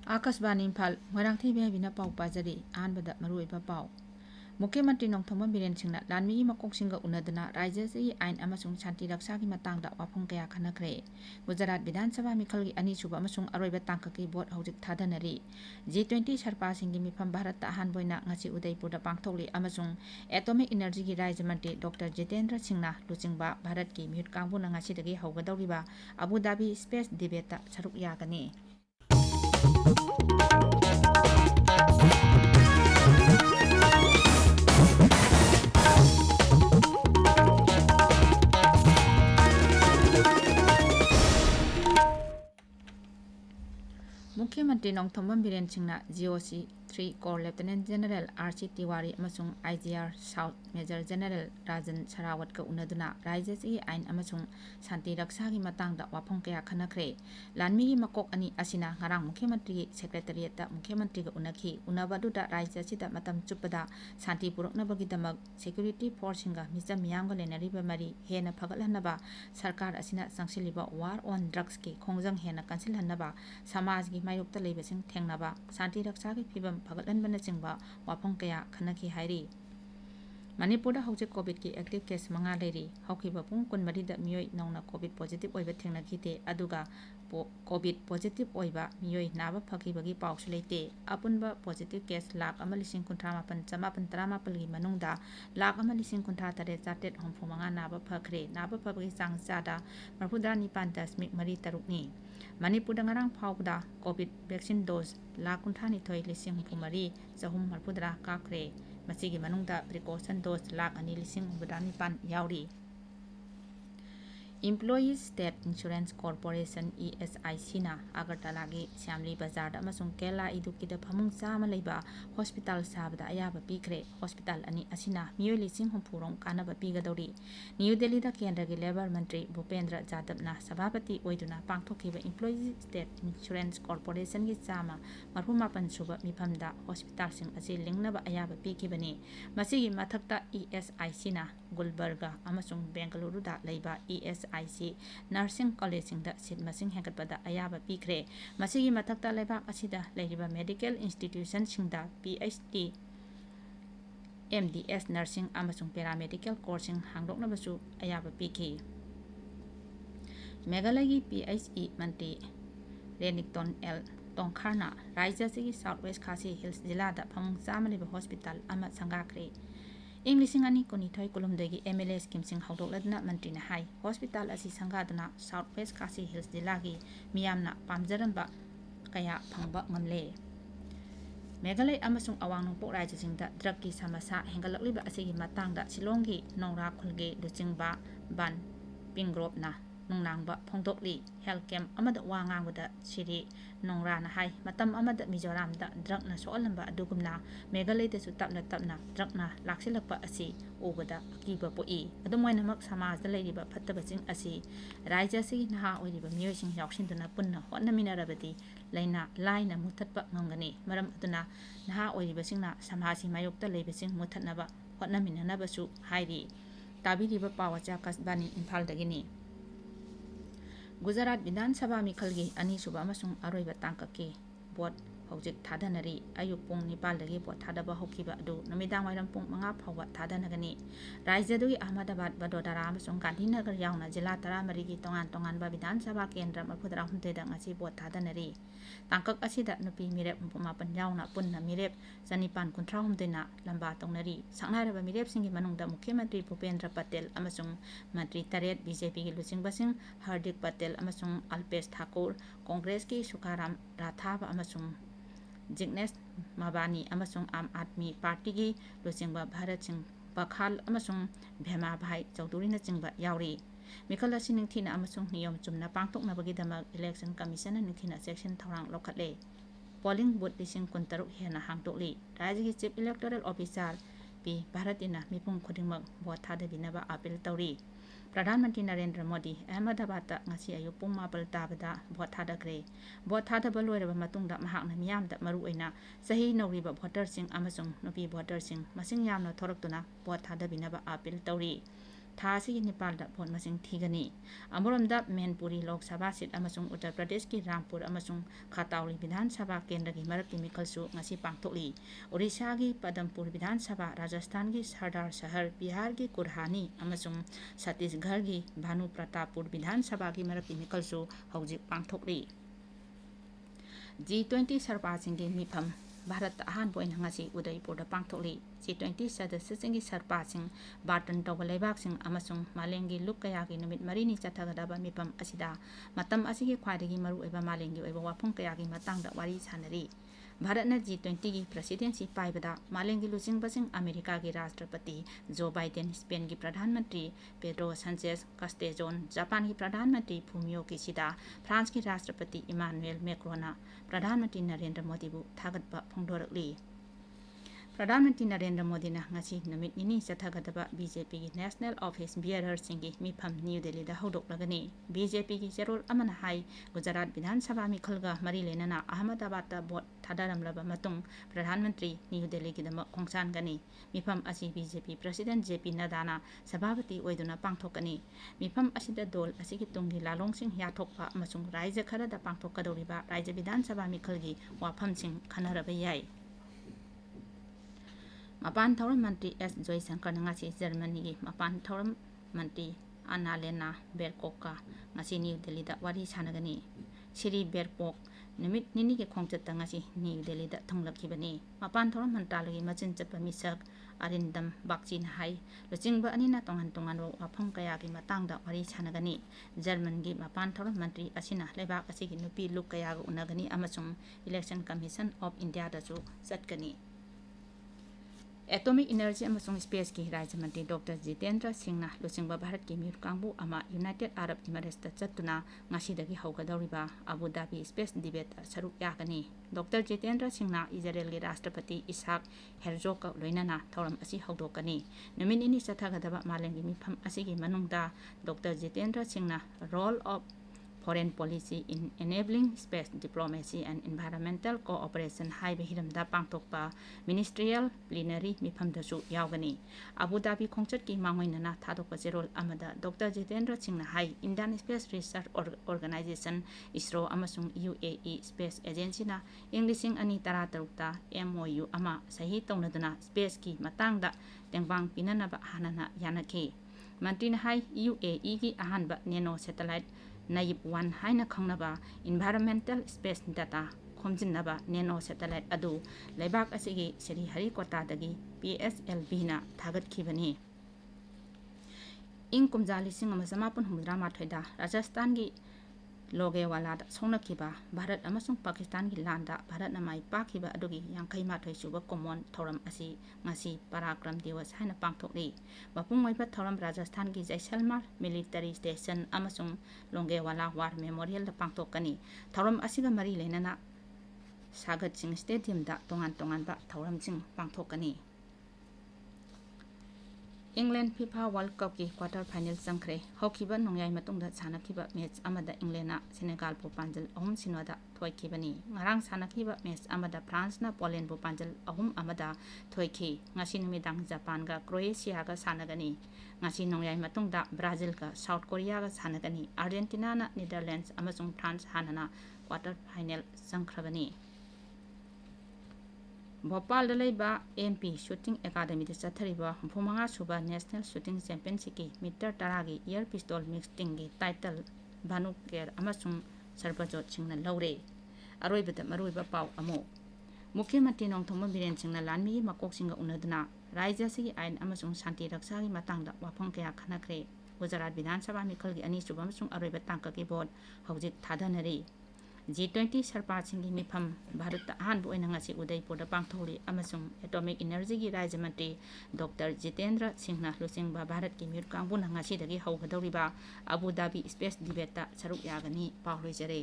आकाशवाणी इम्फाल मोइरांथेम इबेहाइबिना पाउ पाजरी अहानबदा मरुओइबा पाउ मुख्यमंत्री नोंथोंबम बिरेन सिंहना लानमिगी मकोकसिंगा उनदुना राज्यसि आइन अमसुंग शांति रक्षागी मतांगदा वाफम कया खनखरे गुजरात विधानसभा मिखलगी अनीसुबा अमसुंग अरोइबा तांककी भोट हौजिक थादनरी G20 सरपासिंगी मिफम भारत अहानबोइना ngasi उदयपुरदा पांगथोकली अमसुंग एटॉमिक एनर्जी की राज्य मंत्री डॉक्टर जितेंद्र सिंहना लुचिंगबा भारत की म्यूट कांगबुना ngasiदगी हौगदौरिबा अबू धाबी स्पेस डिबेटता सरुक यागनी मुख्यमंत्री नोंथोंबम बिरेन सिंहना GOC 3 corps lieutenant general RC Tiwari अमसुंग IGR south major general Rajan Sarawat का उनदुना राज्यसि आइन अमसुंग शांति रक्षागी मतांगदा वाफम कया खनखरे लानमिगी मकोक अनि असिना ngarang मुख्यमंत्री की सेक्रेटरिएट मुख्यमंत्री का उनखी उनबदुदा राज्यसिदा मतम चुपदा शांति पुरकनबगिदमक सिक्योरिटी फोर्सिंगा मिचम मियामगा लेनरिबा मरी हेना फगलहनबा सरकार असिना संगसिलिबा वार ऑन ड्रग्स की खोंजंग हेना कंसिलहनबा समाज की मायोक्ता लेबसिंग थेंगनबा शांति रक्षा की फिबम फगलहनबनचिंगबा वाफम कया खनखी हाइरी मणिपुरदा हौजिक कोविड की एक्टिव केस 5 लेरी हौखिबा पुंग 14 मियोय नौना कोविड पॉजिटिव ओइबा थेंगनखिते अदुगा कोविड पॉजिटिव ओइबा मियोय नाबा फखिबगी पाउसु लेते अपुनबा पॉजिटिव केस 1,59,918 की मनुंगदा 1,59,938 नाबा फखरे नाबा फबगी चांग चादा 49.3 नि मणिपुरदा ngarang फाउबदा कोविड वैक्सीन डोज 1,59,934 काखरे मसीगी मनुंगदा प्रिकॉशन डोज 2,2,9 याउरी Employees State Insurance Corporation ESIC ना अगरतला की श्यामली बाजार अमसुंग केला इदुकिदा फमुंग चामा लेबा हॉस्पिटल साबदा अयाबा पीखरे हॉस्पिटल अनि असिना मियोय लिसिंग हुंफुरों कानबा पीगदौरी न्यू दिल्ली दा केंद्र की लेबर मंत्री भूपेंद्र जाधव ना सभापति ओइदुना पांगथोखिबा Employees State Insurance Corporation की चामा 45 सुबा मिफमदा हॉस्पिटल सिंग असि लिंगनबा अयाबा पीखिबनी मसीगी मथक्ता ESIC ना गुलबर्गा अमसुंग बेंगलुरु दा लेबा ESIC नर्सिंग कॉलेजिंग दा सीट मसिंग हेंगतबदा अयाबा पीखरे मसीगी मथक्ता लेबाक असिदा लेरिबा मेडिकल इंस्टीट्यूशन सिंगदा PhD MDS नर्सिंग अमसुंग पैरामेडिकल कोर्सिंग हांगदोकनबसु अयाबा पीखी मेघालय की PHE मंत्री रेनिक्टन एल तोंखारना राज्य की साउथ वेस्ट खासी हिल्स जिला दा फमुंग चामा लेबा हॉस्पिटल अमा संगाखरे इंग्लिशिंग अनि कुनिथोय कुलुमदगी MLA स्कीम सिंग हौदोकलदना मंत्री ने हाई हॉस्पिटल असी संगादना साउथ वेस्ट खासी हिल्स जिला की मियामना पामजरनबा कया फंगबा ngamle मेघालय अमसुंग अवांग नोंपोक राज्यसिंगदा ड्रग की समस्या हेंगलकलिबा असिगी मतांगदा शिलोंगी नौरा खुलगे लुचिंगबा बन पिंग्रोपना नुंगनांगबा फोंदोकली हेल्थ कैम्प अमदा वा ngangbada सिरी नौराना हाई मतम अमदा मिजोरामदा ड्रगना सोअलंबा अदुगुमना मेघालयदसु तपना तपना ड्रगना लाक्सिलकपा असि ओबदा अकीबा पोई अदुमोइनमक समाजदा लेरिबा फत्तबसिंग असि राज्यसिगी नहा ओइरिबा मियोइसिंग याउसिनदुना पुन्ना होटनमिनारबदी लैना लाइना मुथतपा ngangani मरम अदुना नहा ओइरिबसिंगना समाजि मायोक्ता लेबसिंग मुथतनबा होटनमिनानबसु हाइरि ताबिरिबा पावचा कसबानी इम्फालदगिनी गुजरात विधानसभा मिखलगी अनीसुबा अमसुंग अरोइबा तांककी भोट हौजिक थादनरी अयुक पुंग 9 भोट थादबा हौखिबा अदु नमिदांग वाइरम पुंग 5 फाउबा थादनगनी राज्यदुगी अहमदाबाद बडोदरा अमसुंग गांधीनगर याउना जिला 13 की तोंगान विधानसभा केंद्र 34 दा ngasi भोट थादनरी तांकक असिदा नुपी मिरेप 9 याउना पुन्ना मिरेप 953 ना लंबा तौनरी संगनारबा मिरेप सिंगी मनुंगदा मुख्यमंत्री भूपेंद्र पटेल अमसुंग मंत्री 8 बीजेपी की लुचिंगबसिंग हार्दिक पटेल अमसुंग अल्पेश ठाकुर कांग्रेस की सुखाराम राठाबा अमसुंग जिग्नेश मबानी अमसुंग आम आदमी पार्टी की लुचिंगबा भारत सिंह बखाल अमसुंग भेमा भाई चौधरीना चिंगबा याउरी मिखल असि निंगथिना अमसुंग नियम चुमना पांगथोकनबगिदमक इलेक्शन कमीशन निंगथिना सेक्शन थौरांग लौखटले पोलिंग बूथ 13 हेना हांगदोकली राज्य की चीफ इलेक्टोरल ऑफिसर पी भारतीना मिपुंग खुदिंगमक भोट थादबिनबा अपील तौरी प्रधानमंत्री Narendra Modi Ahmedabad ngasi ayuk pung 9 tabada भोट थादखरे भोट थादबा लोइरबा मतुंगदा महाकना मियामदा मरुओइना सही नौरिबा भोटर सिंग अमसुंग नुपी भोटर सिंग मसिंग यामना थोरक्तुना भोट थादबिनबा अपील तौरी था असिगी निपालदा भोट मसिंग थीगनी अमरोमदा मैनपुरी लोक सभा सीट अमसुंग उत्तर प्रदेश की रामपुर अमसुंग खातावली विधान सभा केंद्र की मरक की मिखलसु ngasi पांगथोकली ओडिशा की पदमपुर विधान सभा राजस्थान की सरदार शहर बिहार की कुरहानी अमसुंग छत्तीसगढ़ की भानु प्रतापपुर विधान सभा की मरक की मिखलसु हौजिक पांगथोकली G20 सरपासिंगी मिफम भारत अहान बोइन ngasi उदयपुर पांगथोकली G20 सदस्यसिंगी सरपासिंग बार्टन तौब लेबाकसिंग अमसुंग मालेंगी लुक कयागी नुमित मरीनी चथगदबा मिफम असिदा मतम असिगी ख्वाइदगी मरु एबा मालेंगी एबा वाफुंग कयागी मतंगदा वारी सानरी भारत ने G20 की प्रेसिडेंसी पाइबदा मालेंगी लुचिंगबसिंग अमेरिका की राष्ट्रपति जो बाइडेन स्पेन की प्रधानमंत्री पेड्रो सांचेज कास्टेजोन जापान की प्रधानमंत्री फुमियो किशिदा फ्रांस की राष्ट्रपति इमानुएल मैक्रोना प्रधानमंत्री नरेंद्र मोदी बु थागतबा फोंदोरकली प्रधानमंत्री नरेंद्र मोदी ने ngasi नुमित निनी चथगदबा बीजेपी की नेशनल ऑफिस बियरर सिंगी मिफम न्यू दिल्ली दा हौदोकलगनी बीजेपी की चेरोल अमन हाई गुजरात विधानसभा मिखलगा मरी लेनना अहमदाबाद दा वोट थादारमलबा मतुंग प्रधानमंत्री न्यू दिल्ली की दम खोंगसानगनी मिफम असी बीजेपी प्रेसिडेंट जेपी नड्डाना सभापति ओइदुना पांगथोकनी मिफम असिदा दोल असिगी तुंगी लालोंगसिंग याथोकपा अमसुंग राज्य खरदा पांगथोकदौरिबा राज्य विधानसभा मिखलगी वाफमसिंग खनरबा याय मपान थौरम मंत्री एस जयशंकर ngasi जर्मनी की मपान थौरम मंत्री अन्नालेना बेरकोका ngasi न्यू दिल्ली दा वारी सानगनी श्री बेरकोक नुमित निनी के खोंगचत ngasi न्यू दिल्ली दा थंगलखिबनी मपान थौरम मंत्रालयगी मचिन चप्पा मिसक अरिंदम बाक्चिन हाई लुचिंगबा अनिना तोंगन तोंगन वाफम कयागी मतंगदा वारी सानगनी जर्मन की मपान थौरम मंत्री असिना लेबाक असिगी नुपी लुक कयाग उनगनी अमसुंग इलेक्शन कमीशन ऑफ इंडिया दासु चटकनी एटॉमिक एनर्जी अमसुंग स्पेस की राज्य मंत्री डॉक्टर जितेंद्र सिंह ना लुचिंगबा भारत की मिर कांगबू अमा यूनाइटेड अरब इमिरेट्स ता चतुना ngasi हौगदौरिबा अबू धाबी स्पेस डिबेट सरुक यागनी डॉक्टर जितेंद्र सिंह ना इजराइल के राष्ट्रपति इसाक हेरजोग का लोइनाना थौरम असी हौदोकनी नुमित निनी चथगदबा मालेंगी मिफम असिगी मनुंगदा डॉक्टर जितेंद्र सिंह ना role of foreign policy in enabling space diplomacy and environmental cooperation haiba hiramda pangthokpa ministerial plenary mifam dasu yaugani abu dhabi khongchat ki mangoinana thadokpa jerol amada dr jitendra singh na hai indian space research organization isro amasung uae space agency na englishing ani tara tarukta mou ama sahi taunaduna space ki matangda tengbang pinanaba hanana yanaki mantri na hai uae ki ahanba nano satellite Nayif one हाइना खंगनबा environmental space data खोमजिनबा nano satellite अदु लेबाक असिगी Shri हरिकोटादगी PSLV ना थागतखिबनी इंग कुमजाली सिंग अमसमापुन हुमद्रा माथोइदा राजस्थान की लोगेवाला सोनखिबा भारत अमसुंग पाकिस्तान की लांदा भारत नमाई पाखिबा अदुगी यांखै माथोइ सुबा कॉमन थौरम असि ngasi पराक्रम दिवस हाइना पांगथोकली मपुंग ओइबा थौरम राजस्थान की जैसलमेर मिलिटरी स्टेशन अमसुंग लोंगेवाला वार मेमोरियल दा पांगथोकनी थौरम असिगा मरी लेनना सागत सिंह स्टेडियम दा तोंगान तोंगान बा थौरम सिंह पांगथोकनी इंग्लैंड फीफा वर्ल्ड कप की क्वार्टर फाइनल चंखरे हौखिबा नोंयाय मतुंगदा सानखिबा मैच अमदा इंग्लैंड सेनेगाल बु पांजल 3-0 थोइखिबनी ngarang सानखिबा मैच अमदा फ्रांस ना पोलैंड बु पांजल 3 थोइखि ngasi नुमिदांग जापान गा क्रोएशिया गा सानगनी ngasi नोंयाय मतुंगदा ब्राजील का साउथ कोरिया गा सानगनी अर्जेंटीना ना नीदरलैंड्स अमसुंग फ्रांस हानना क्वार्टर फाइनल चंखरगनी भोपाल लेबा MP शूटिंग एकेडमी चथरीबा 35 नेशनल शूटिंग चैंपियनशिप की मीटर 10 की एयर पिस्तौल मिक्सिंग की टाइटल भानु केर अमसुंग सर्वजोत सिंह लौरे अरोइबदा मरुइबा पाउ अमो मुख्यमंत्री नोंथोम बिरेन सिंह लानमी मकोक सिंह उनदना राज्य से आइन अमसुंग शांति रक्षा की मतंगदा वाफम कया खनखरे गुजरात विधानसभा मिखल की अनी सुबह अमसुंग अरोइबा तांका की बोर्ड हौजिक थादनरी G20 सरपासिंगी मिफम भारत अहानबु ओइना ngasi उदयपुर पांगथोली अमसुंग एटॉमिक एनर्जी की राज्य मंत्री डॉक्टर जितेंद्र सिंह ना लुचिंगबा भारत की मिर कांगबु ngasi दगी हौगदौरिबा अबू धाबी स्पेस डिबेट ता सरुक यागनी पावलोइजरे